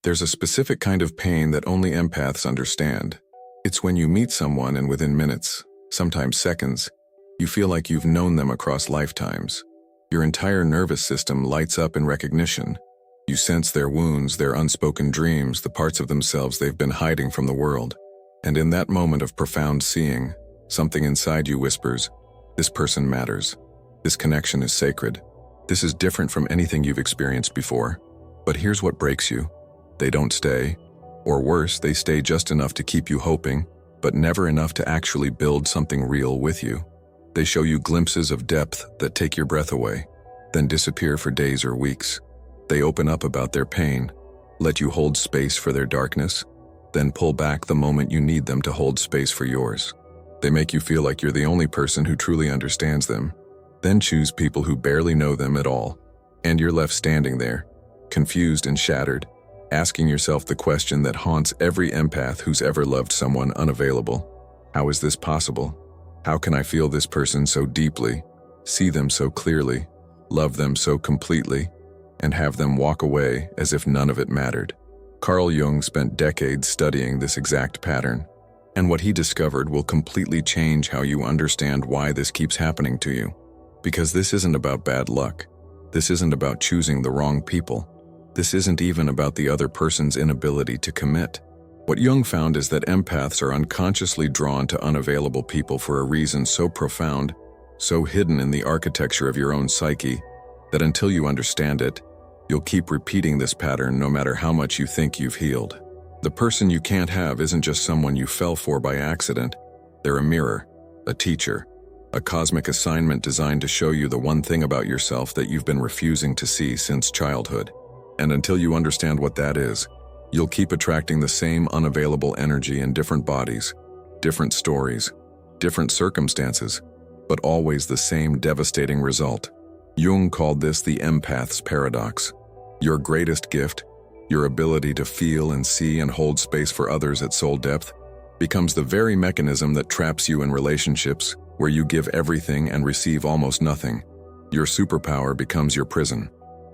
There's a specific kind of pain that only empaths understand. It's when you meet someone and within minutes, sometimes seconds, you feel like you've known them across lifetimes. Your entire nervous system lights up in recognition. You sense their wounds, their unspoken dreams, the parts of themselves they've been hiding from the world. And in that moment of profound seeing, something inside you whispers, "This person matters. This connection is sacred. This is different from anything you've experienced before." But here's what breaks you. They don't stay. Or worse, they stay just enough to keep you hoping, but never enough to actually build something real with you. They show you glimpses of depth that take your breath away, then disappear for days or weeks. They open up about their pain, let you hold space for their darkness, then pull back the moment you need them to hold space for yours. They make you feel like you're the only person who truly understands them, then choose people who barely know them at all. And you're left standing there, confused and shattered, asking yourself the question that haunts every empath who's ever loved someone unavailable. How is this possible? How can I feel this person so deeply, see them so clearly, love them so completely, and have them walk away as if none of it mattered? Carl Jung spent decades studying this exact pattern, and what he discovered will completely change how you understand why this keeps happening to you. Because this isn't about bad luck. This isn't about choosing the wrong people. This isn't even about the other person's inability to commit. What Jung found is that empaths are unconsciously drawn to unavailable people for a reason so profound, so hidden in the architecture of your own psyche, that until you understand it, you'll keep repeating this pattern no matter how much you think you've healed. The person you can't have isn't just someone you fell for by accident. They're a mirror, a teacher, a cosmic assignment designed to show you the one thing about yourself that you've been refusing to see since childhood. And until you understand what that is, you'll keep attracting the same unavailable energy in different bodies, different stories, different circumstances, but always the same devastating result. Jung called this the empath's paradox. Your greatest gift, your ability to feel and see and hold space for others at soul depth, becomes the very mechanism that traps you in relationships where you give everything and receive almost nothing. Your superpower becomes your prison.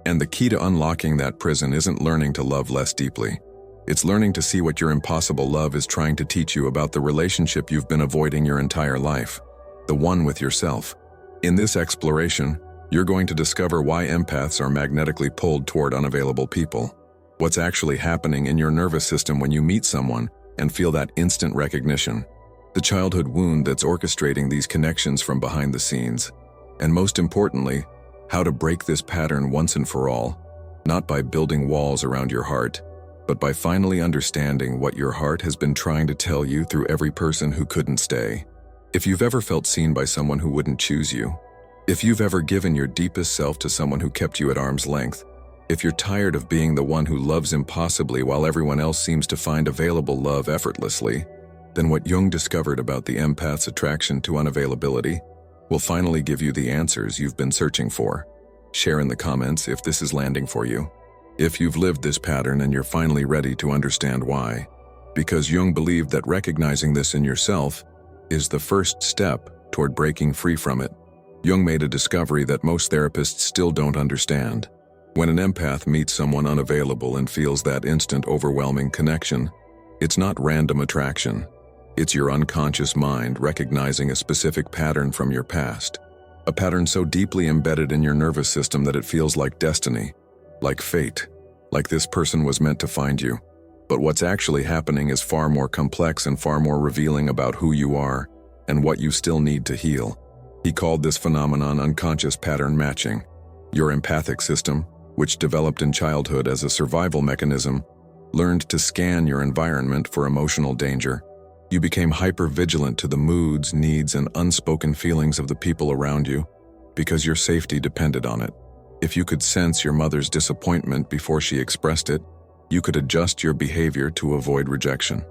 And the key to unlocking that prison isn't learning to love less deeply. It's learning to see what your impossible love is trying to teach you about the relationship you've been avoiding your entire life, the one with yourself. In this exploration, you're going to discover why empaths are magnetically pulled toward unavailable people, what's actually happening in your nervous system when you meet someone and feel that instant recognition, the childhood wound that's orchestrating these connections from behind the scenes, and most importantly, how to break this pattern once and for all, not by building walls around your heart, but by finally understanding what your heart has been trying to tell you through every person who couldn't stay. If you've ever felt seen by someone who wouldn't choose you, if you've ever given your deepest self to someone who kept you at arm's length, if you're tired of being the one who loves impossibly while everyone else seems to find available love effortlessly, then what Jung discovered about the empath's attraction to unavailability will finally give you the answers you've been searching for. Share in the comments if this is landing for you. If you've lived this pattern and you're finally ready to understand why. Because Jung believed that recognizing this in yourself is the first step toward breaking free from it. Jung made a discovery that most therapists still don't understand. When an empath meets someone unavailable and feels that instant overwhelming connection, it's not random attraction. It's your unconscious mind recognizing a specific pattern from your past. A pattern so deeply embedded in your nervous system that it feels like destiny, like fate, like this person was meant to find you. But what's actually happening is far more complex and far more revealing about who you are and what you still need to heal. He called this phenomenon unconscious pattern matching. Your empathic system, which developed in childhood as a survival mechanism, learned to scan your environment for emotional danger. You became hyper-vigilant to the moods, needs, and unspoken feelings of the people around you because your safety depended on it. If you could sense your mother's disappointment before she expressed it, you could adjust your behavior to avoid rejection.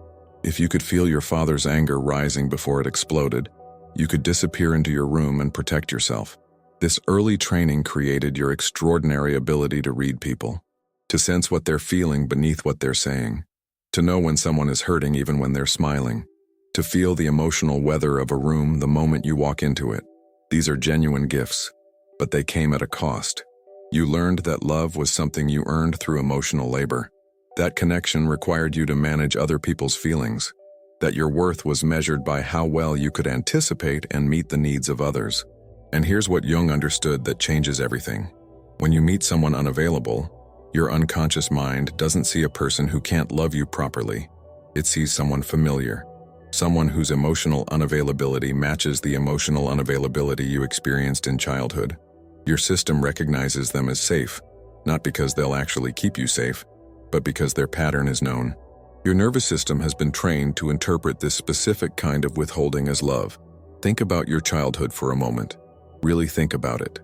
If you could feel your father's anger rising before it exploded, you could disappear into your room and protect yourself. This early training created your extraordinary ability to read people, to sense what they're feeling beneath what they're saying, to know when someone is hurting even when they're smiling, to feel the emotional weather of a room the moment you walk into it. These are genuine gifts, but they came at a cost. You learned that love was something you earned through emotional labor. That connection required you to manage other people's feelings, that your worth was measured by how well you could anticipate and meet the needs of others. And here's what Jung understood that changes everything. When you meet someone unavailable, your unconscious mind doesn't see a person who can't love you properly. It sees someone familiar, someone whose emotional unavailability matches the emotional unavailability you experienced in childhood. Your system recognizes them as safe, not because they'll actually keep you safe, but because their pattern is known. Your nervous system has been trained to interpret this specific kind of withholding as love. Think about your childhood for a moment. Really think about it.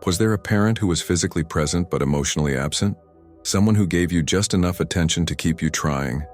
Was there a parent who was physically present but emotionally absent? Someone who gave you just enough attention to keep you trying,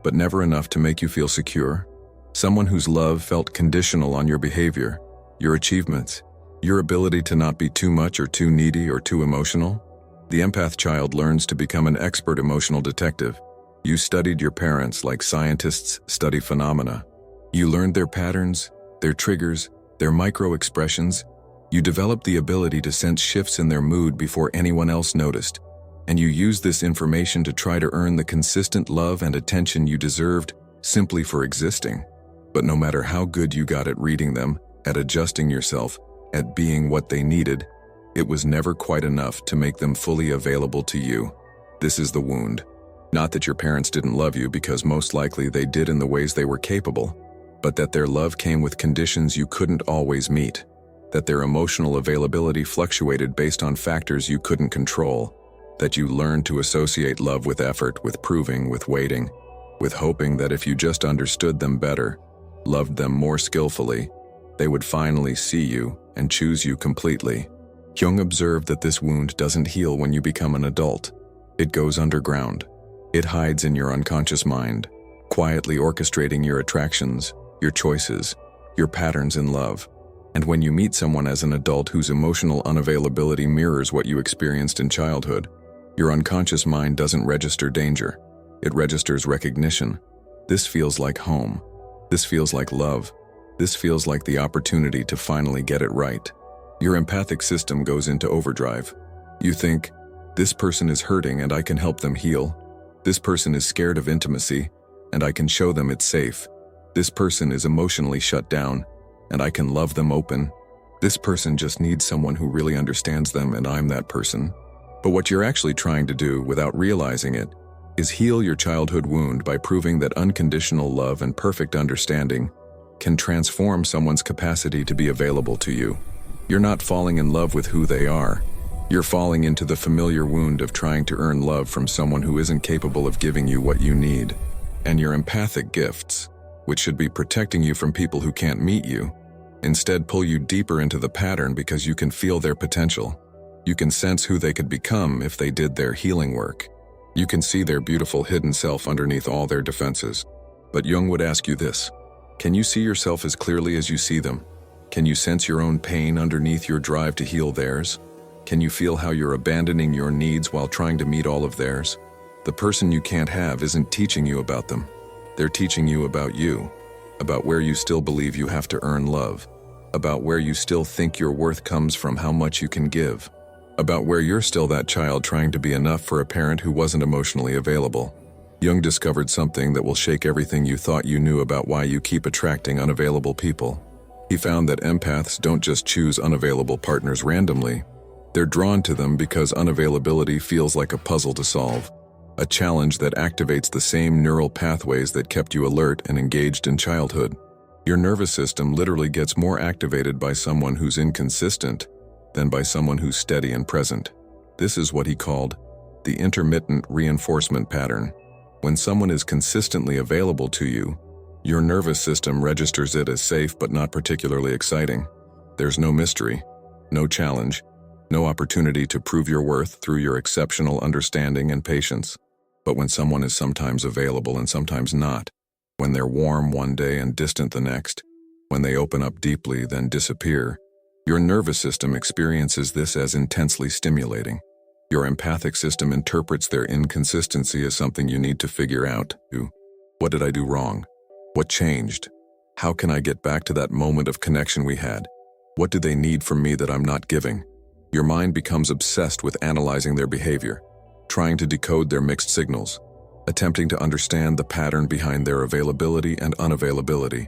but never enough to make you feel secure? Someone whose love felt conditional on your behavior, your achievements, your ability to not be too much or too needy or too emotional? The empath child learns to become an expert emotional detective. You studied your parents like scientists study phenomena. You learned their patterns, their triggers, their micro-expressions. You developed the ability to sense shifts in their mood before anyone else noticed. And you used this information to try to earn the consistent love and attention you deserved simply for existing. But no matter how good you got at reading them, at adjusting yourself, at being what they needed, it was never quite enough to make them fully available to you. This is the wound. Not that your parents didn't love you, because most likely they did in the ways they were capable, but that their love came with conditions you couldn't always meet, that their emotional availability fluctuated based on factors you couldn't control, that you learned to associate love with effort, with proving, with waiting, with hoping that if you just understood them better, loved them more skillfully, they would finally see you and choose you completely. Jung observed that this wound doesn't heal when you become an adult. It goes underground. It hides in your unconscious mind, quietly orchestrating your attractions, your choices, your patterns in love. And when you meet someone as an adult whose emotional unavailability mirrors what you experienced in childhood, your unconscious mind doesn't register danger. It registers recognition. This feels like home. This feels like love. This feels like the opportunity to finally get it right. Your empathic system goes into overdrive. You think, this person is hurting and I can help them heal. This person is scared of intimacy and I can show them it's safe. This person is emotionally shut down and I can love them open. This person just needs someone who really understands them and I'm that person. But what you're actually trying to do, without realizing it, is heal your childhood wound by proving that unconditional love and perfect understanding can transform someone's capacity to be available to you. You're not falling in love with who they are. You're falling into the familiar wound of trying to earn love from someone who isn't capable of giving you what you need. And your empathic gifts, which should be protecting you from people who can't meet you, instead pull you deeper into the pattern because you can feel their potential. You can sense who they could become if they did their healing work. You can see their beautiful hidden self underneath all their defenses. But Jung would ask you this: can you see yourself as clearly as you see them? Can you sense your own pain underneath your drive to heal theirs? Can you feel how you're abandoning your needs while trying to meet all of theirs? The person you can't have isn't teaching you about them. They're teaching you about you, about where you still believe you have to earn love, about where you still think your worth comes from how much you can give, about where you're still that child trying to be enough for a parent who wasn't emotionally available. Jung discovered something that will shake everything you thought you knew about why you keep attracting unavailable people. He found that empaths don't just choose unavailable partners randomly. They're drawn to them because unavailability feels like a puzzle to solve, a challenge that activates the same neural pathways that kept you alert and engaged in childhood. Your nervous system literally gets more activated by someone who's inconsistent than by someone who's steady and present. This is what he called the intermittent reinforcement pattern. When someone is consistently available to you, your nervous system registers it as safe but not particularly exciting. There's no mystery, no challenge, no opportunity to prove your worth through your exceptional understanding and patience. But when someone is sometimes available and sometimes not, when they're warm one day and distant the next, when they open up deeply then disappear, your nervous system experiences this as intensely stimulating. Your empathic system interprets their inconsistency as something you need to figure out. What did I do wrong? What changed? How can I get back to that moment of connection we had? What do they need from me that I'm not giving? Your mind becomes obsessed with analyzing their behavior, trying to decode their mixed signals. attempting to understand the pattern behind their availability and unavailability.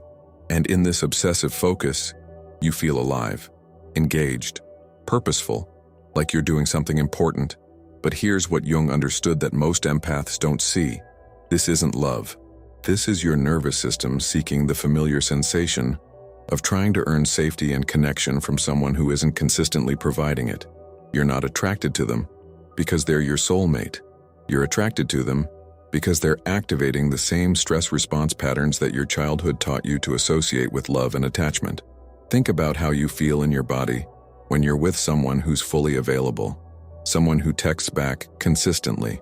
And in this obsessive focus, you feel alive, engaged, purposeful, like you're doing something important. But here's what Jung understood that most empaths don't see. This isn't love. This is your nervous system seeking the familiar sensation of trying to earn safety and connection from someone who isn't consistently providing it. You're not attracted to them because they're your soulmate. You're attracted to them because they're activating the same stress response patterns that your childhood taught you to associate with love and attachment. Think about how you feel in your body when you're with someone who's fully available, someone who texts back consistently,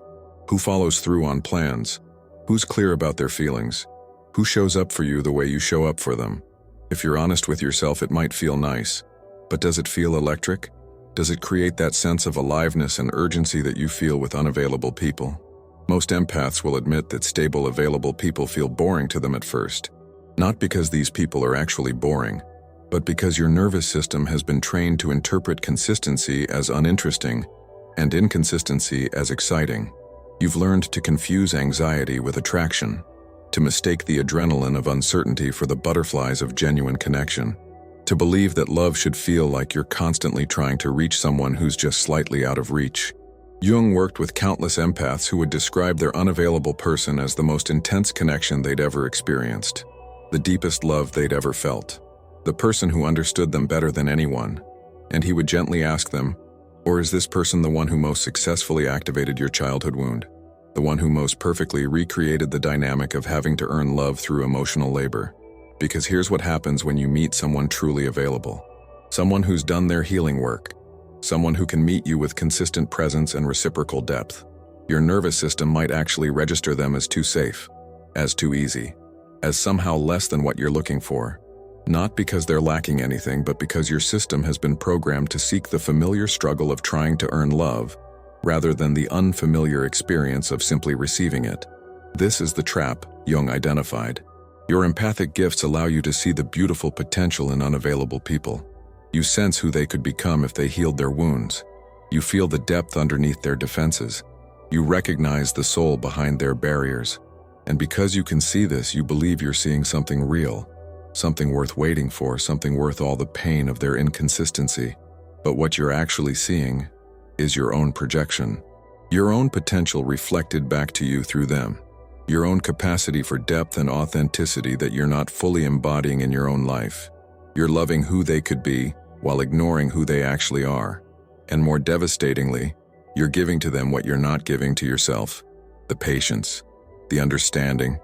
who follows through on plans, who's clear about their feelings, who shows up for you the way you show up for them. If you're honest with yourself, it might feel nice, but does it feel electric? Does it create that sense of aliveness and urgency that you feel with unavailable people? Most empaths will admit that stable, available people feel boring to them at first. Not because these people are actually boring, but because your nervous system has been trained to interpret consistency as uninteresting and inconsistency as exciting. You've learned to confuse anxiety with attraction, to mistake the adrenaline of uncertainty for the butterflies of genuine connection, to believe that love should feel like you're constantly trying to reach someone who's just slightly out of reach. Jung worked with countless empaths who would describe their unavailable person as the most intense connection they'd ever experienced, the deepest love they'd ever felt, the person who understood them better than anyone. And he would gently ask them, or is this person the one who most successfully activated your childhood wound? The one who most perfectly recreated the dynamic of having to earn love through emotional labor? Because here's what happens when you meet someone truly available. Someone who's done their healing work. Someone who can meet you with consistent presence and reciprocal depth. Your nervous system might actually register them as too safe, as too easy, as somehow less than what you're looking for. Not because they're lacking anything, but because your system has been programmed to seek the familiar struggle of trying to earn love, rather than the unfamiliar experience of simply receiving it. This is the trap Jung identified. Your empathic gifts allow you to see the beautiful potential in unavailable people. You sense who they could become if they healed their wounds. You feel the depth underneath their defenses. You recognize the soul behind their barriers. And because you can see this, you believe you're seeing something real, something worth waiting for, something worth all the pain of their inconsistency. But what you're actually seeing is your own projection, your own potential reflected back to you through them, your own capacity for depth and authenticity that you're not fully embodying in your own life. You're loving who they could be while ignoring who they actually are. And more devastatingly, you're giving to them what you're not giving to yourself: the patience, the understanding,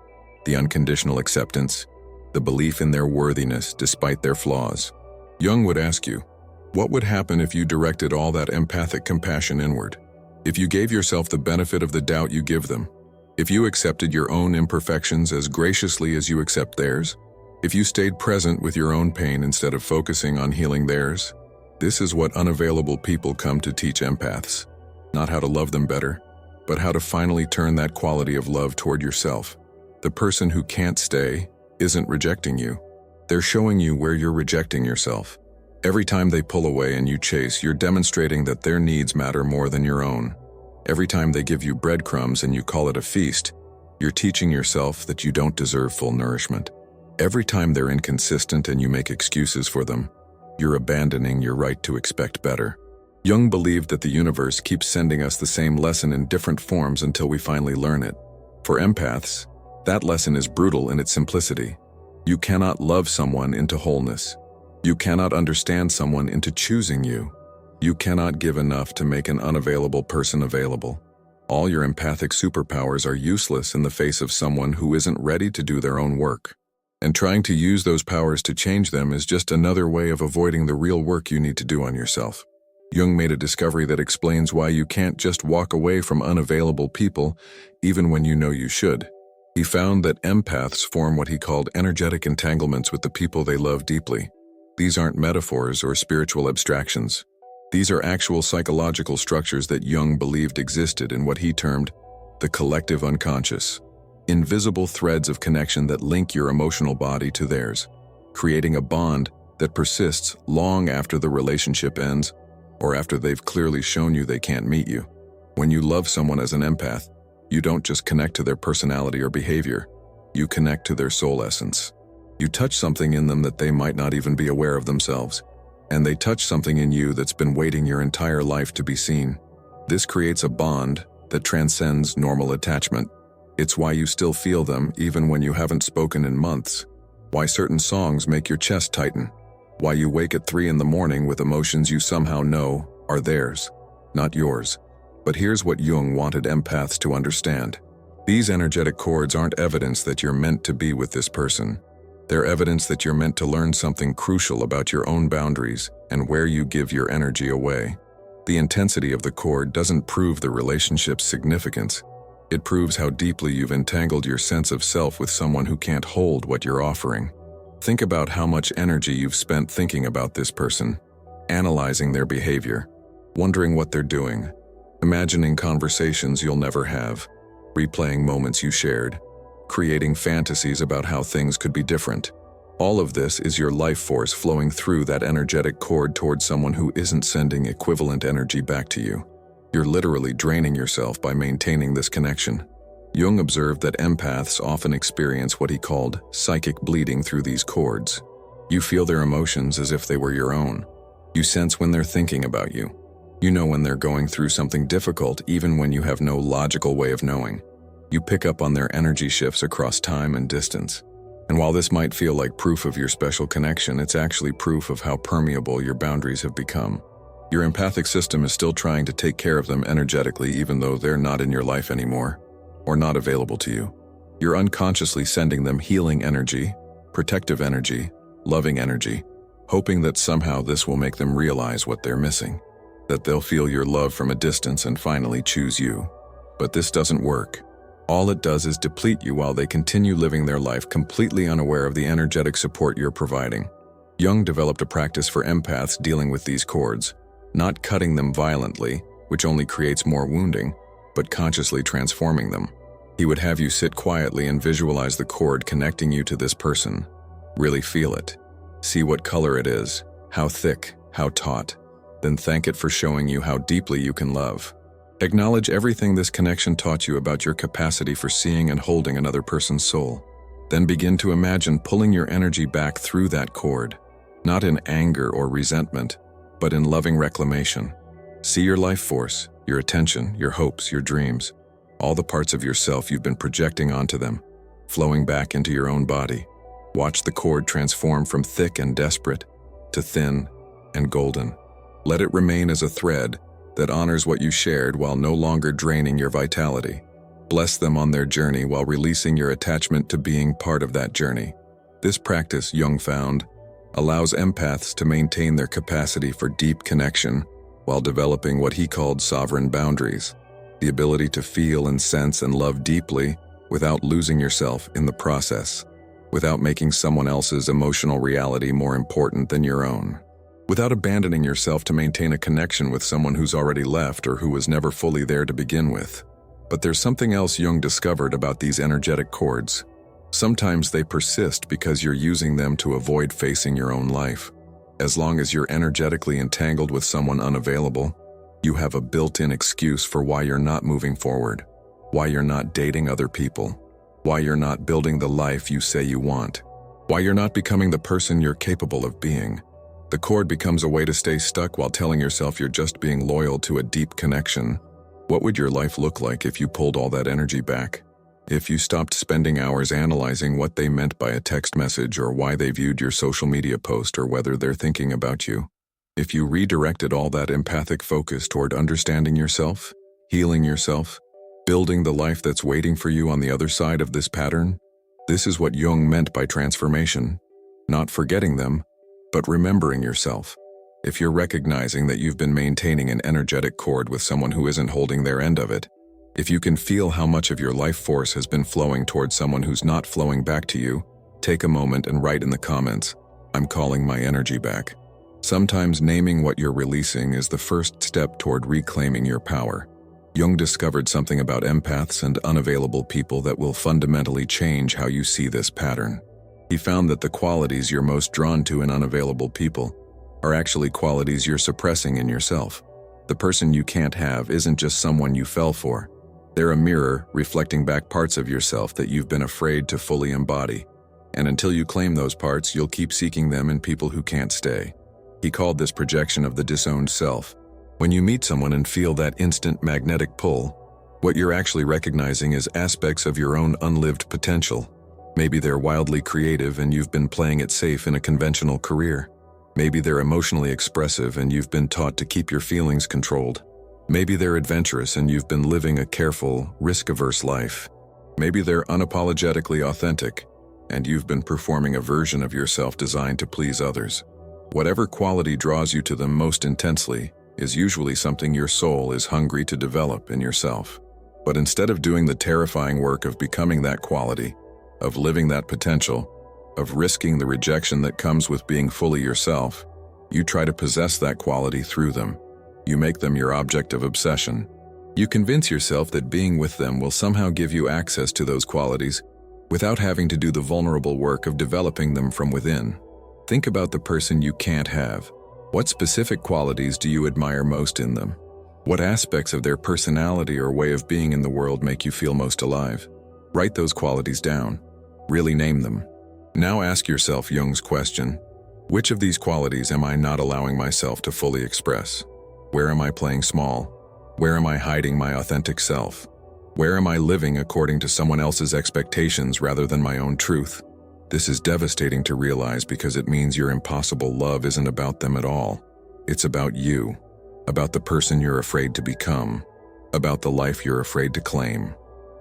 the unconditional acceptance, the belief in their worthiness despite their flaws. Jung would ask you, what would happen if you directed all that empathic compassion inward? If you gave yourself the benefit of the doubt you give them? If you accepted your own imperfections as graciously as you accept theirs? If you stayed present with your own pain instead of focusing on healing theirs? This is what unavailable people come to teach empaths. Not how to love them better, but how to finally turn that quality of love toward yourself. The person who can't stay isn't rejecting you. They're showing you where you're rejecting yourself. Every time they pull away and you chase, you're demonstrating that their needs matter more than your own. Every time they give you breadcrumbs and you call it a feast, you're teaching yourself that you don't deserve full nourishment. Every time they're inconsistent and you make excuses for them, you're abandoning your right to expect better. Jung believed that the universe keeps sending us the same lesson in different forms until we finally learn it. For empaths, that lesson is brutal in its simplicity. You cannot love someone into wholeness. You cannot understand someone into choosing you. You cannot give enough to make an unavailable person available. All your empathic superpowers are useless in the face of someone who isn't ready to do their own work. And trying to use those powers to change them is just another way of avoiding the real work you need to do on yourself. Jung made a discovery that explains why you can't just walk away from unavailable people, even when you know you should. He found that empaths form what he called energetic entanglements with the people they love deeply. These aren't metaphors or spiritual abstractions. These are actual psychological structures that Jung believed existed in what he termed the collective unconscious. Invisible threads of connection that link your emotional body to theirs, creating a bond that persists long after the relationship ends or after they've clearly shown you they can't meet you. When you love someone as an empath, You don't just connect to their personality or behavior, you connect to their soul essence. You touch something in them that they might not even be aware of themselves, and they touch something in you that's been waiting your entire life to be seen. This creates a bond that transcends normal attachment. It's why you still feel them even when you haven't spoken in months. Why certain songs make your chest tighten. Why you wake at 3 in the morning with emotions you somehow know are theirs, not yours. But here's what Jung wanted empaths to understand. These energetic cords aren't evidence that you're meant to be with this person. They're evidence that you're meant to learn something crucial about your own boundaries and where you give your energy away. The intensity of the cord doesn't prove the relationship's significance. It proves how deeply you've entangled your sense of self with someone who can't hold what you're offering. Think about how much energy you've spent thinking about this person, analyzing their behavior, wondering what they're doing, imagining conversations you'll never have, replaying moments you shared, creating fantasies about how things could be different. All of this is your life force flowing through that energetic cord towards someone who isn't sending equivalent energy back to you. You're literally draining yourself by maintaining this connection. Jung observed that empaths often experience what he called psychic bleeding through these cords. You feel their emotions as if they were your own. You sense when they're thinking about you. You know when they're going through something difficult even when you have no logical way of knowing. You pick up on their energy shifts across time and distance. And while this might feel like proof of your special connection, it's actually proof of how permeable your boundaries have become. Your empathic system is still trying to take care of them energetically even though they're not in your life anymore, or not available to you. You're unconsciously sending them healing energy, protective energy, loving energy, hoping that somehow this will make them realize what they're missing, that they'll feel your love from a distance and finally choose you. But this doesn't work. All it does is deplete you while they continue living their life completely unaware of the energetic support you're providing. Jung developed a practice for empaths dealing with these cords, not cutting them violently, which only creates more wounding, but consciously transforming them. He would have you sit quietly and visualize the cord connecting you to this person. Really feel it. See what color it is, how thick, how taut. Then thank it for showing you how deeply you can love. Acknowledge everything this connection taught you about your capacity for seeing and holding another person's soul. Then begin to imagine pulling your energy back through that cord, not in anger or resentment, but in loving reclamation. See your life force, your attention, your hopes, your dreams, all the parts of yourself you've been projecting onto them, flowing back into your own body. Watch the cord transform from thick and desperate to thin and golden. Let it remain as a thread that honors what you shared while no longer draining your vitality. Bless them on their journey while releasing your attachment to being part of that journey. This practice, Jung found, allows empaths to maintain their capacity for deep connection while developing what he called sovereign boundaries, the ability to feel and sense and love deeply without losing yourself in the process, without making someone else's emotional reality more important than your own, without abandoning yourself to maintain a connection with someone who's already left or who was never fully there to begin with. But there's something else Jung discovered about these energetic cords. Sometimes they persist because you're using them to avoid facing your own life. As long as you're energetically entangled with someone unavailable, you have a built-in excuse for why you're not moving forward, why you're not dating other people, why you're not building the life you say you want, why you're not becoming the person you're capable of being. The cord becomes a way to stay stuck while telling yourself you're just being loyal to a deep connection. What would your life look like if you pulled all that energy back? If you stopped spending hours analyzing what they meant by a text message or why they viewed your social media post or whether they're thinking about you? If you redirected all that empathic focus toward understanding yourself, healing yourself, building the life that's waiting for you on the other side of this pattern? This is what Jung meant by transformation. Not forgetting them, but remembering yourself. If you're recognizing that you've been maintaining an energetic cord with someone who isn't holding their end of it, if you can feel how much of your life force has been flowing towards someone who's not flowing back to you, take a moment and write in the comments, "I'm calling my energy back." Sometimes naming what you're releasing is the first step toward reclaiming your power. Jung discovered something about empaths and unavailable people that will fundamentally change how you see this pattern. He found that the qualities you're most drawn to in unavailable people are actually qualities you're suppressing in yourself. The person you can't have isn't just someone you fell for. They're a mirror reflecting back parts of yourself that you've been afraid to fully embody. And until you claim those parts, you'll keep seeking them in people who can't stay. He called this projection of the disowned self. When you meet someone and feel that instant magnetic pull, what you're actually recognizing is aspects of your own unlived potential. Maybe they're wildly creative and you've been playing it safe in a conventional career. Maybe they're emotionally expressive and you've been taught to keep your feelings controlled. Maybe they're adventurous and you've been living a careful, risk-averse life. Maybe they're unapologetically authentic and you've been performing a version of yourself designed to please others. Whatever quality draws you to them most intensely is usually something your soul is hungry to develop in yourself. But instead of doing the terrifying work of becoming that quality, of living that potential, of risking the rejection that comes with being fully yourself, you try to possess that quality through them. You make them your object of obsession. You convince yourself that being with them will somehow give you access to those qualities without having to do the vulnerable work of developing them from within. Think about the person you can't have. What specific qualities do you admire most in them? What aspects of their personality or way of being in the world make you feel most alive? Write those qualities down. Really name them. Now ask yourself Jung's question: which of these qualities am I not allowing myself to fully express? Where am I playing small? Where am I hiding my authentic self? Where am I living according to someone else's expectations rather than my own truth? This is devastating to realize because it means your impossible love isn't about them at all. It's about you, about the person you're afraid to become, about the life you're afraid to claim,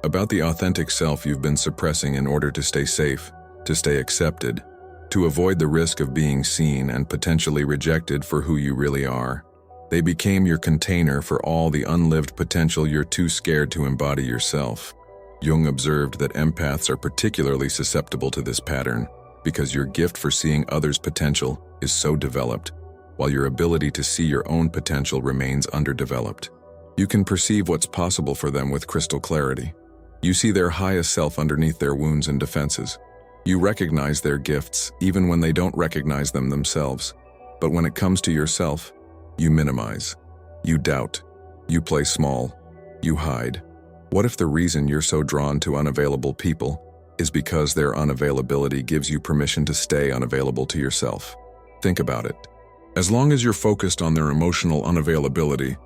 about the authentic self you've been suppressing in order to stay safe, to stay accepted, to avoid the risk of being seen and potentially rejected for who you really are. They became your container for all the unlived potential you're too scared to embody yourself. Jung observed that empaths are particularly susceptible to this pattern because your gift for seeing others' potential is so developed, while your ability to see your own potential remains underdeveloped. You can perceive what's possible for them with crystal clarity. You see their highest self underneath their wounds and defenses. You recognize their gifts even when they don't recognize them themselves. But when it comes to yourself, you minimize. You doubt. You play small. You hide. What if the reason you're so drawn to unavailable people is because their unavailability gives you permission to stay unavailable to yourself? Think about it. As long as you're focused on their emotional unavailability,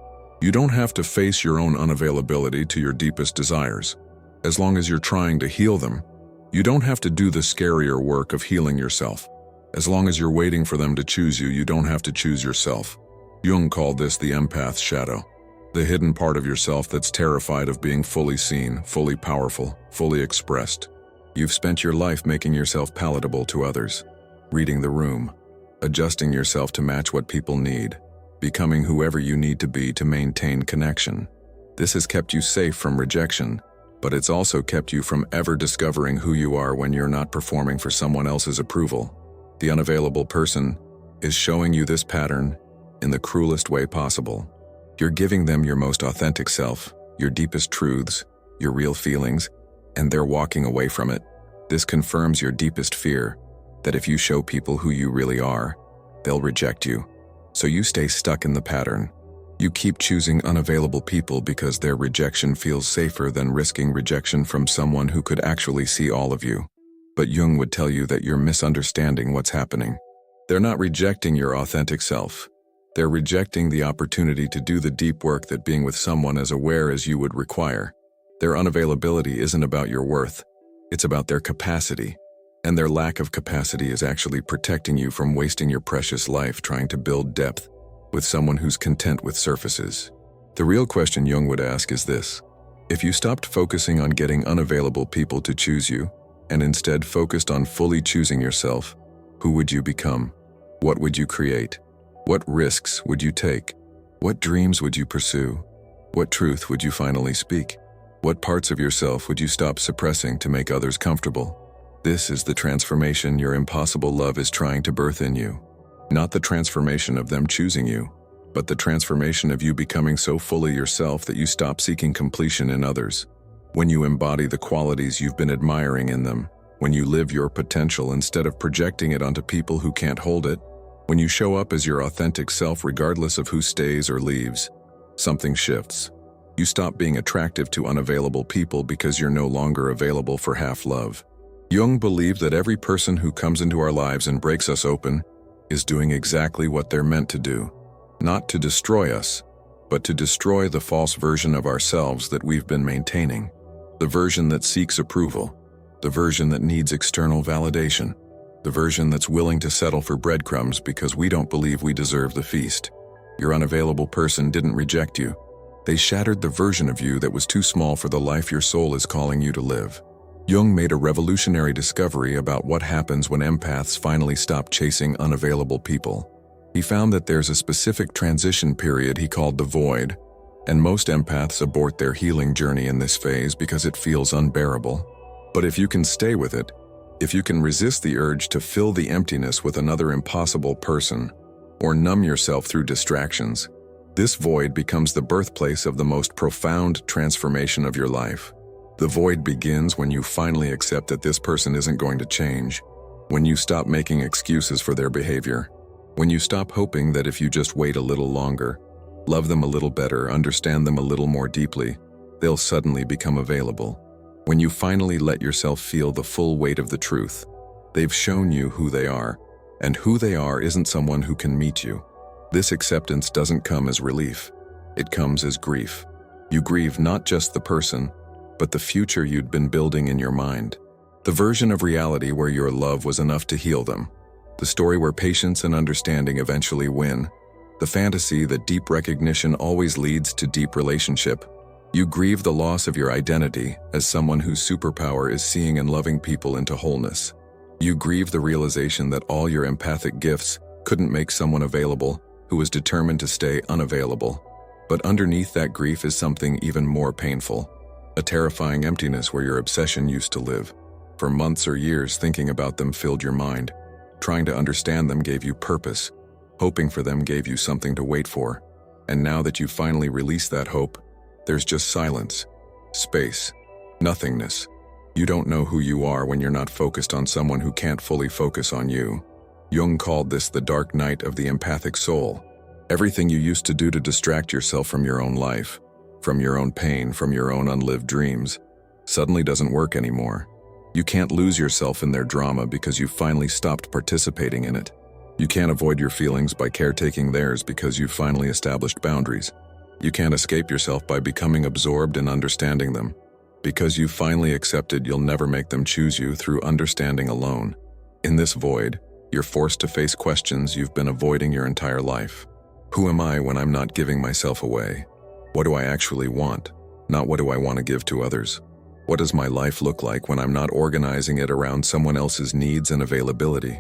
you don't have to face your own unavailability to your deepest desires. As long as you're trying to heal them, you don't have to do the scarier work of healing yourself. As long as you're waiting for them to choose you, you don't have to choose yourself. Jung called this the empath's shadow, the hidden part of yourself that's terrified of being fully seen, fully powerful, fully expressed. You've spent your life making yourself palatable to others, reading the room, adjusting yourself to match what people need, becoming whoever you need to be to maintain connection. This has kept you safe from rejection, but it's also kept you from ever discovering who you are when you're not performing for someone else's approval. The unavailable person is showing you this pattern in the cruelest way possible. You're giving them your most authentic self, your deepest truths, your real feelings, and they're walking away from it. This confirms your deepest fear, that if you show people who you really are, they'll reject you. So you stay stuck in the pattern. You keep choosing unavailable people because their rejection feels safer than risking rejection from someone who could actually see all of you. But Jung would tell you that you're misunderstanding what's happening. They're not rejecting your authentic self. They're rejecting the opportunity to do the deep work that being with someone as aware as you would require. Their unavailability isn't about your worth. It's about their capacity. And their lack of capacity is actually protecting you from wasting your precious life trying to build depth with someone who's content with surfaces. The real question Jung would ask is this: if you stopped focusing on getting unavailable people to choose you, and instead focused on fully choosing yourself, who would you become? What would you create? What risks would you take? What dreams would you pursue? What truth would you finally speak? What parts of yourself would you stop suppressing to make others comfortable? This is the transformation your impossible love is trying to birth in you. Not the transformation of them choosing you, but the transformation of you becoming so fully yourself that you stop seeking completion in others. When you embody the qualities you've been admiring in them, when you live your potential instead of projecting it onto people who can't hold it, when you show up as your authentic self regardless of who stays or leaves, something shifts. You stop being attractive to unavailable people because you're no longer available for half love. Jung believed that every person who comes into our lives and breaks us open is doing exactly what they're meant to do. Not to destroy us, but to destroy the false version of ourselves that we've been maintaining. The version that seeks approval. The version that needs external validation. The version that's willing to settle for breadcrumbs because we don't believe we deserve the feast. Your unavailable person didn't reject you. They shattered the version of you that was too small for the life your soul is calling you to live. Jung made a revolutionary discovery about what happens when empaths finally stop chasing unavailable people. He found that there's a specific transition period he called the void, and most empaths abort their healing journey in this phase because it feels unbearable. But if you can stay with it, if you can resist the urge to fill the emptiness with another impossible person, or numb yourself through distractions, this void becomes the birthplace of the most profound transformation of your life. The void begins when you finally accept that this person isn't going to change, when you stop making excuses for their behavior, when you stop hoping that if you just wait a little longer, love them a little better, understand them a little more deeply, they'll suddenly become available. When you finally let yourself feel the full weight of the truth, they've shown you who they are, and who they are isn't someone who can meet you. This acceptance doesn't come as relief, it comes as grief. You grieve not just the person, but the future you'd been building in your mind. The version of reality where your love was enough to heal them. The story where patience and understanding eventually win. The fantasy that deep recognition always leads to deep relationship. You grieve the loss of your identity as someone whose superpower is seeing and loving people into wholeness. You grieve the realization that all your empathic gifts couldn't make someone available who was determined to stay unavailable. But underneath that grief is something even more painful. A terrifying emptiness where your obsession used to live. For months or years, thinking about them filled your mind. Trying to understand them gave you purpose. Hoping for them gave you something to wait for. And now that you've finally released that hope, there's just silence, space, nothingness. You don't know who you are when you're not focused on someone who can't fully focus on you. Jung called this the dark night of the empathic soul. Everything you used to do to distract yourself from your own life, from your own pain, from your own unlived dreams, suddenly doesn't work anymore. You can't lose yourself in their drama because you finally stopped participating in it. You can't avoid your feelings by caretaking theirs because you've finally established boundaries. You can't escape yourself by becoming absorbed in understanding them. Because you've finally accepted you'll never make them choose you through understanding alone. In this void, you're forced to face questions you've been avoiding your entire life. Who am I when I'm not giving myself away? What do I actually want? Not what do I want to give to others? What does my life look like when I'm not organizing it around someone else's needs and availability?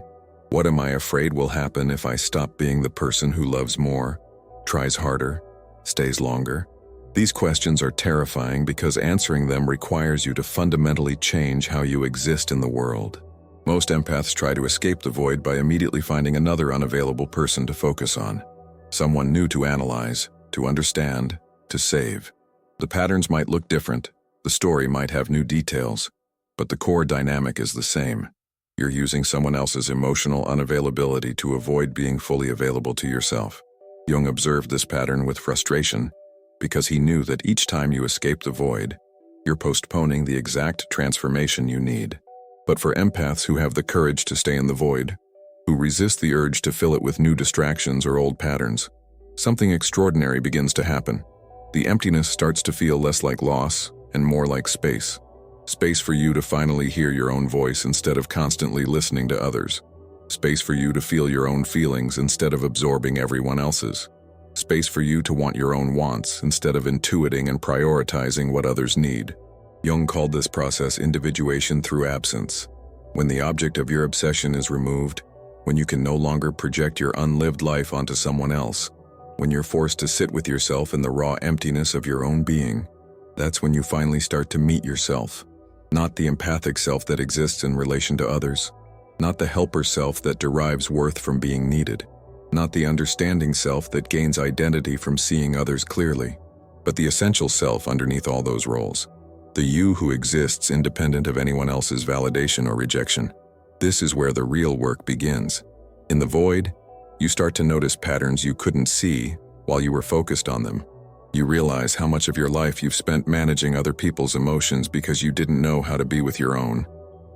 What am I afraid will happen if I stop being the person who loves more, tries harder, stays longer? These questions are terrifying because answering them requires you to fundamentally change how you exist in the world. Most empaths try to escape the void by immediately finding another unavailable person to focus on. Someone new to analyze, to understand, to save. The patterns might look different, the story might have new details, but the core dynamic is the same. You're using someone else's emotional unavailability to avoid being fully available to yourself. Jung observed this pattern with frustration because he knew that each time you escape the void, you're postponing the exact transformation you need. But for empaths who have the courage to stay in the void, who resist the urge to fill it with new distractions or old patterns, something extraordinary begins to happen. The emptiness starts to feel less like loss and more like space. Space for you to finally hear your own voice instead of constantly listening to others. Space for you to feel your own feelings instead of absorbing everyone else's. Space for you to want your own wants instead of intuiting and prioritizing what others need. Jung called this process individuation through absence. When the object of your obsession is removed, when you can no longer project your unlived life onto someone else, when you're forced to sit with yourself in the raw emptiness of your own being, that's when you finally start to meet yourself. Not the empathic self that exists in relation to others. Not the helper self that derives worth from being needed. Not the understanding self that gains identity from seeing others clearly. But the essential self underneath all those roles. The you who exists independent of anyone else's validation or rejection. This is where the real work begins. In the void, you start to notice patterns you couldn't see while you were focused on them. You realize how much of your life you've spent managing other people's emotions because you didn't know how to be with your own.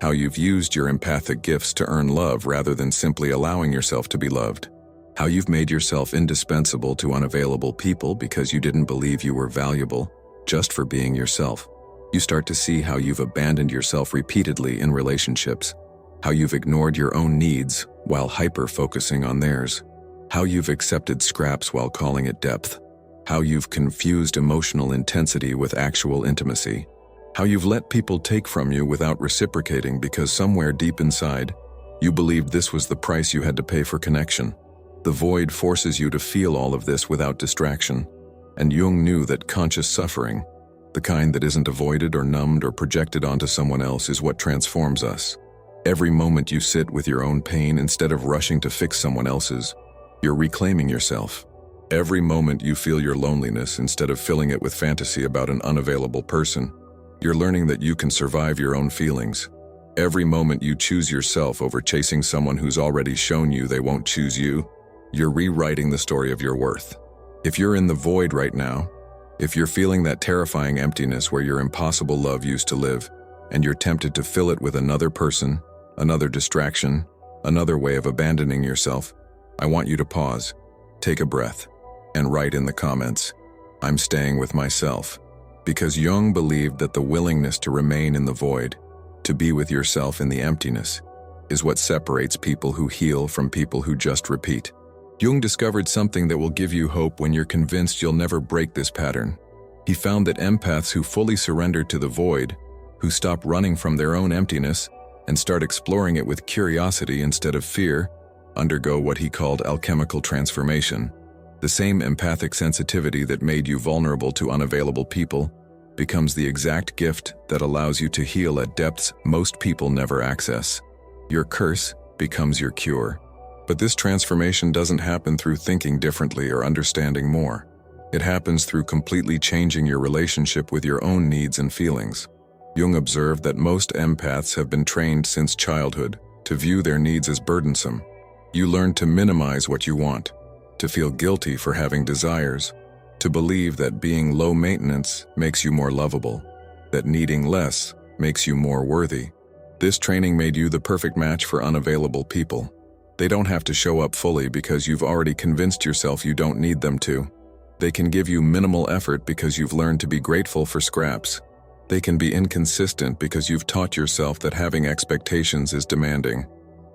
How you've used your empathic gifts to earn love rather than simply allowing yourself to be loved. How you've made yourself indispensable to unavailable people because you didn't believe you were valuable just for being yourself. You start to see how you've abandoned yourself repeatedly in relationships. How you've ignored your own needs while hyper-focusing on theirs. How you've accepted scraps while calling it depth. How you've confused emotional intensity with actual intimacy. How you've let people take from you without reciprocating because somewhere deep inside, you believed this was the price you had to pay for connection. The void forces you to feel all of this without distraction, and Jung knew that conscious suffering, the kind that isn't avoided or numbed or projected onto someone else, is what transforms us. Every moment you sit with your own pain instead of rushing to fix someone else's, you're reclaiming yourself. Every moment you feel your loneliness instead of filling it with fantasy about an unavailable person, you're learning that you can survive your own feelings. Every moment you choose yourself over chasing someone who's already shown you they won't choose you, you're rewriting the story of your worth. If you're in the void right now, if you're feeling that terrifying emptiness where your impossible love used to live, and you're tempted to fill it with another person, another distraction, another way of abandoning yourself, I want you to pause, take a breath, and write in the comments, "I'm staying with myself." Because Jung believed that the willingness to remain in the void, to be with yourself in the emptiness, is what separates people who heal from people who just repeat. Jung discovered something that will give you hope when you're convinced you'll never break this pattern. He found that empaths who fully surrender to the void, who stop running from their own emptiness and start exploring it with curiosity instead of fear, undergo what he called alchemical transformation. The same empathic sensitivity that made you vulnerable to unavailable people becomes the exact gift that allows you to heal at depths most people never access. Your curse becomes your cure. But this transformation doesn't happen through thinking differently or understanding more. It happens through completely changing your relationship with your own needs and feelings. Jung observed that most empaths have been trained since childhood to view their needs as burdensome. You learn to minimize what you want, to feel guilty for having desires, to believe that being low maintenance makes you more lovable, that needing less makes you more worthy. This training made you the perfect match for unavailable people. They don't have to show up fully because you've already convinced yourself you don't need them to. They can give you minimal effort because you've learned to be grateful for scraps. They can be inconsistent because you've taught yourself that having expectations is demanding.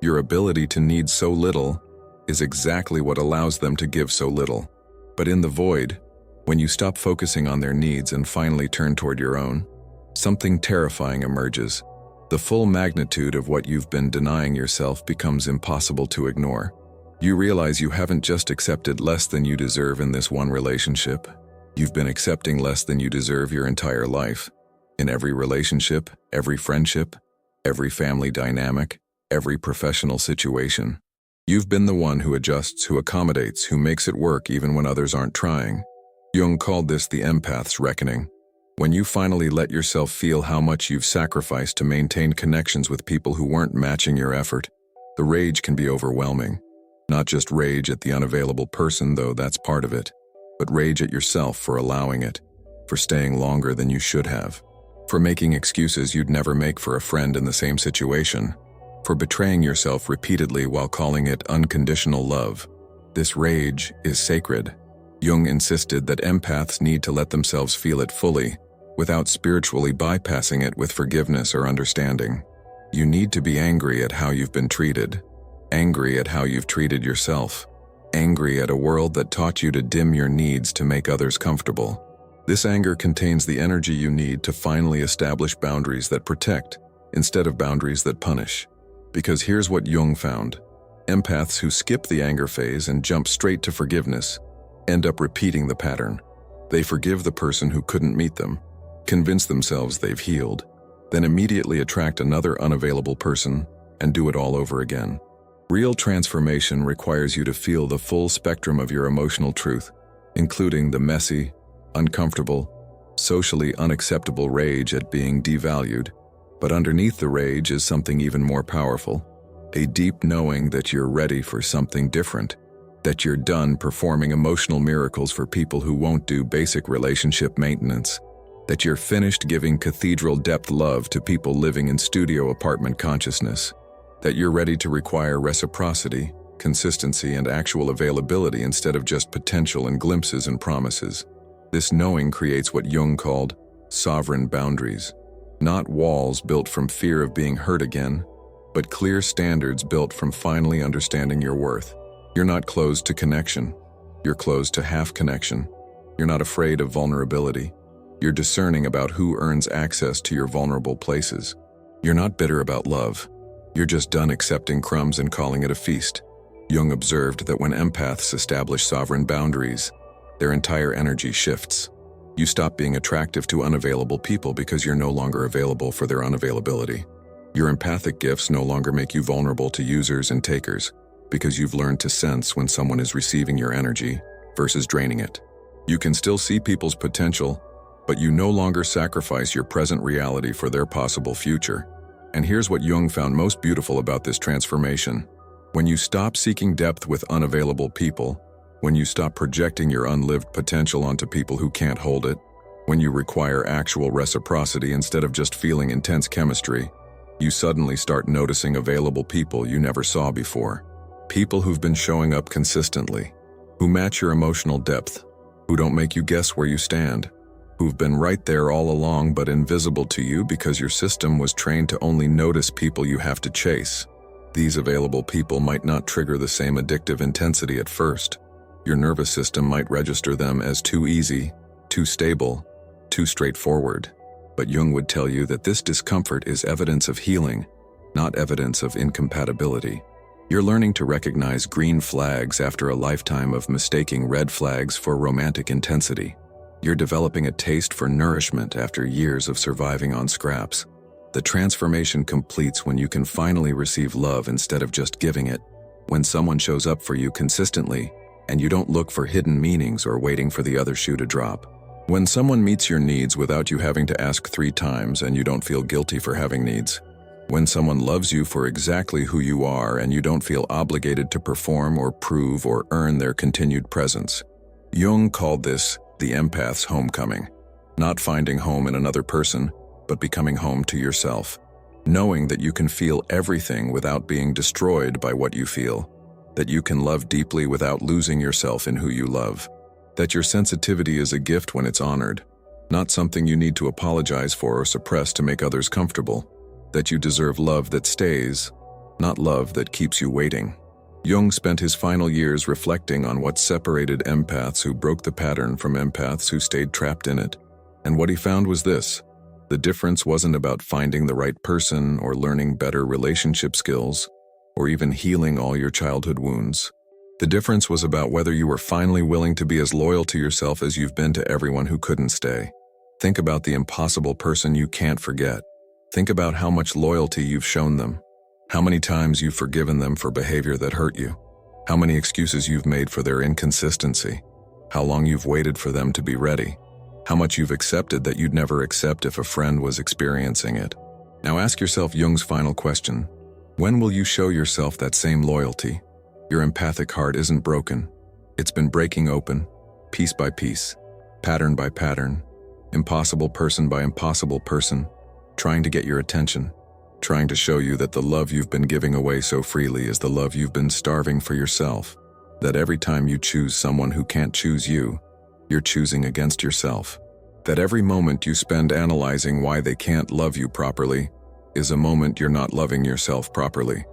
Your ability to need so little is exactly what allows them to give so little. But in the void, when you stop focusing on their needs and finally turn toward your own, something terrifying emerges. The full magnitude of what you've been denying yourself becomes impossible to ignore. You realize you haven't just accepted less than you deserve in this one relationship. You've been accepting less than you deserve your entire life. In every relationship, every friendship, every family dynamic, every professional situation. You've been the one who adjusts, who accommodates, who makes it work even when others aren't trying. Jung called this the empath's reckoning. When you finally let yourself feel how much you've sacrificed to maintain connections with people who weren't matching your effort, the rage can be overwhelming. Not just rage at the unavailable person, though that's part of it, but rage at yourself for allowing it, for staying longer than you should have, for making excuses you'd never make for a friend in the same situation, for betraying yourself repeatedly while calling it unconditional love. This rage is sacred. Jung insisted that empaths need to let themselves feel it fully, without spiritually bypassing it with forgiveness or understanding. You need to be angry at how you've been treated, angry at how you've treated yourself, angry at a world that taught you to dim your needs to make others comfortable. This anger contains the energy you need to finally establish boundaries that protect, instead of boundaries that punish. Because here's what Jung found. Empaths who skip the anger phase and jump straight to forgiveness end up repeating the pattern. They forgive the person who couldn't meet them, convince themselves they've healed, then immediately attract another unavailable person and do it all over again. Real transformation requires you to feel the full spectrum of your emotional truth, including the messy, uncomfortable, socially unacceptable rage at being devalued. But underneath the rage is something even more powerful, a deep knowing that you're ready for something different. That you're done performing emotional miracles for people who won't do basic relationship maintenance. That you're finished giving cathedral depth love to people living in studio apartment consciousness. That you're ready to require reciprocity, consistency, and actual availability instead of just potential and glimpses and promises. This knowing creates what Jung called sovereign boundaries. Not walls built from fear of being hurt again, but clear standards built from finally understanding your worth. You're not closed to connection. You're closed to half connection. You're not afraid of vulnerability. You're discerning about who earns access to your vulnerable places. You're not bitter about love. You're just done accepting crumbs and calling it a feast. Jung observed that when empaths establish sovereign boundaries, their entire energy shifts. You stop being attractive to unavailable people because you're no longer available for their unavailability. Your empathic gifts no longer make you vulnerable to users and takers because you've learned to sense when someone is receiving your energy versus draining it. You can still see people's potential, but you no longer sacrifice your present reality for their possible future. And here's what Jung found most beautiful about this transformation. When you stop seeking depth with unavailable people, when you stop projecting your unlived potential onto people who can't hold it, when you require actual reciprocity instead of just feeling intense chemistry, you suddenly start noticing available people you never saw before. People who've been showing up consistently, who match your emotional depth, who don't make you guess where you stand, who've been right there all along but invisible to you because your system was trained to only notice people you have to chase. These available people might not trigger the same addictive intensity at first. Your nervous system might register them as too easy, too stable, too straightforward. But Jung would tell you that this discomfort is evidence of healing, not evidence of incompatibility. You're learning to recognize green flags after a lifetime of mistaking red flags for romantic intensity. You're developing a taste for nourishment after years of surviving on scraps. The transformation completes when you can finally receive love instead of just giving it. When someone shows up for you consistently, and you don't look for hidden meanings or waiting for the other shoe to drop. When someone meets your needs without you having to ask 3 times and you don't feel guilty for having needs. When someone loves you for exactly who you are and you don't feel obligated to perform or prove or earn their continued presence. Jung called this the empath's homecoming. Not finding home in another person, but becoming home to yourself. Knowing that you can feel everything without being destroyed by what you feel. That you can love deeply without losing yourself in who you love. That your sensitivity is a gift when it's honored, not something you need to apologize for or suppress to make others comfortable. That you deserve love that stays, not love that keeps you waiting. Jung spent his final years reflecting on what separated empaths who broke the pattern from empaths who stayed trapped in it. And what he found was this: the difference wasn't about finding the right person or learning better relationship skills, or even healing all your childhood wounds. The difference was about whether you were finally willing to be as loyal to yourself as you've been to everyone who couldn't stay. Think about the impossible person you can't forget. Think about how much loyalty you've shown them. How many times you've forgiven them for behavior that hurt you. How many excuses you've made for their inconsistency. How long you've waited for them to be ready. How much you've accepted that you'd never accept if a friend was experiencing it. Now ask yourself Jung's final question. When will you show yourself that same loyalty? Your empathic heart isn't broken. It's been breaking open, piece by piece, pattern by pattern, impossible person by impossible person, trying to get your attention, trying to show you that the love you've been giving away so freely is the love you've been starving for yourself, that every time you choose someone who can't choose you, you're choosing against yourself, that every moment you spend analyzing why they can't love you properly is a moment you're not loving yourself properly.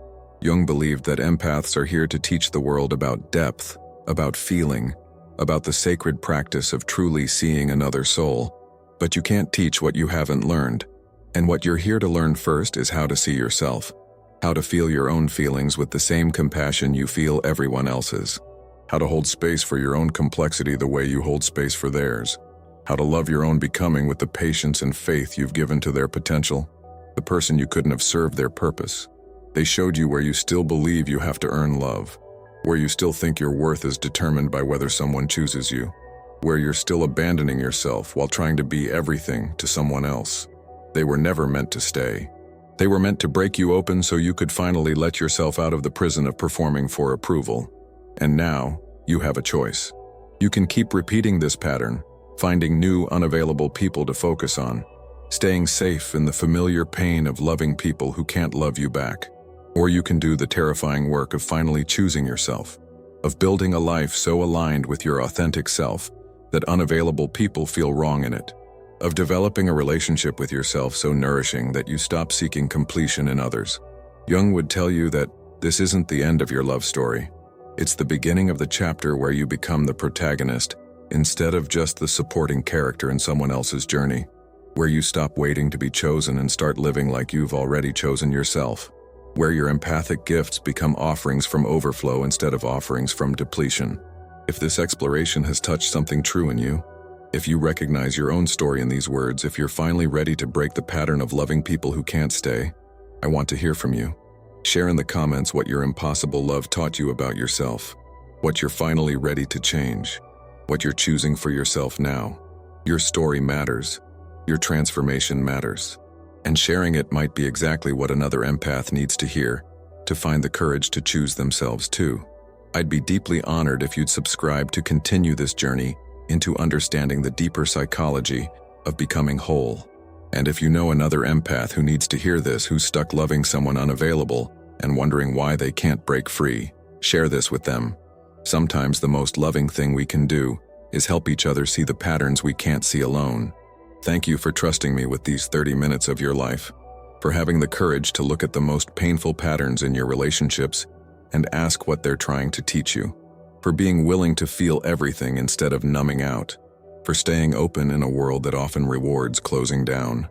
Jung believed that empaths are here to teach the world about depth, about feeling, about the sacred practice of truly seeing another soul. But you can't teach what you haven't learned. And what you're here to learn first is how to see yourself, how to feel your own feelings with the same compassion you feel everyone else's, how to hold space for your own complexity the way you hold space for theirs, how to love your own becoming with the patience and faith you've given to their potential, the person you couldn't have served their purpose. They showed you where you still believe you have to earn love, where you still think your worth is determined by whether someone chooses you, where you're still abandoning yourself while trying to be everything to someone else. They were never meant to stay. They were meant to break you open so you could finally let yourself out of the prison of performing for approval. And now, you have a choice. You can keep repeating this pattern, finding new unavailable people to focus on, staying safe in the familiar pain of loving people who can't love you back. Or you can do the terrifying work of finally choosing yourself, of building a life so aligned with your authentic self that unavailable people feel wrong in it, of developing a relationship with yourself so nourishing that you stop seeking completion in others. Jung would tell you that this isn't the end of your love story. It's the beginning of the chapter where you become the protagonist instead of just the supporting character in someone else's journey, where you stop waiting to be chosen and start living like you've already chosen yourself, where your empathic gifts become offerings from overflow instead of offerings from depletion. If this exploration has touched something true in you, if you recognize your own story in these words, if you're finally ready to break the pattern of loving people who can't stay, I want to hear from you. Share in the comments what your impossible love taught you about yourself, what you're finally ready to change, what you're choosing for yourself now. Your story matters. Your transformation matters. And sharing it might be exactly what another empath needs to hear to find the courage to choose themselves too. I'd be deeply honored if you'd subscribe to continue this journey into understanding the deeper psychology of becoming whole. And if you know another empath who needs to hear this, who's stuck loving someone unavailable and wondering why they can't break free, share this with them. Sometimes the most loving thing we can do is help each other see the patterns we can't see alone. Thank you for trusting me with these 30 minutes of your life, for having the courage to look at the most painful patterns in your relationships and ask what they're trying to teach you, for being willing to feel everything instead of numbing out, for staying open in a world that often rewards closing down.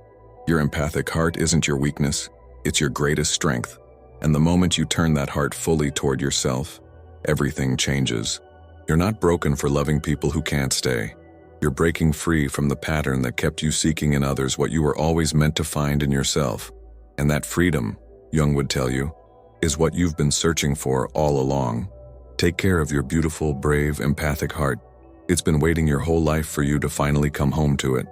Your empathic heart isn't your weakness, it's your greatest strength, and the moment you turn that heart fully toward yourself, everything changes. You're not broken for loving people who can't stay. You're breaking free from the pattern that kept you seeking in others what you were always meant to find in yourself. And that freedom, Jung would tell you, is what you've been searching for all along. Take care of your beautiful, brave, empathic heart. It's been waiting your whole life for you to finally come home to it.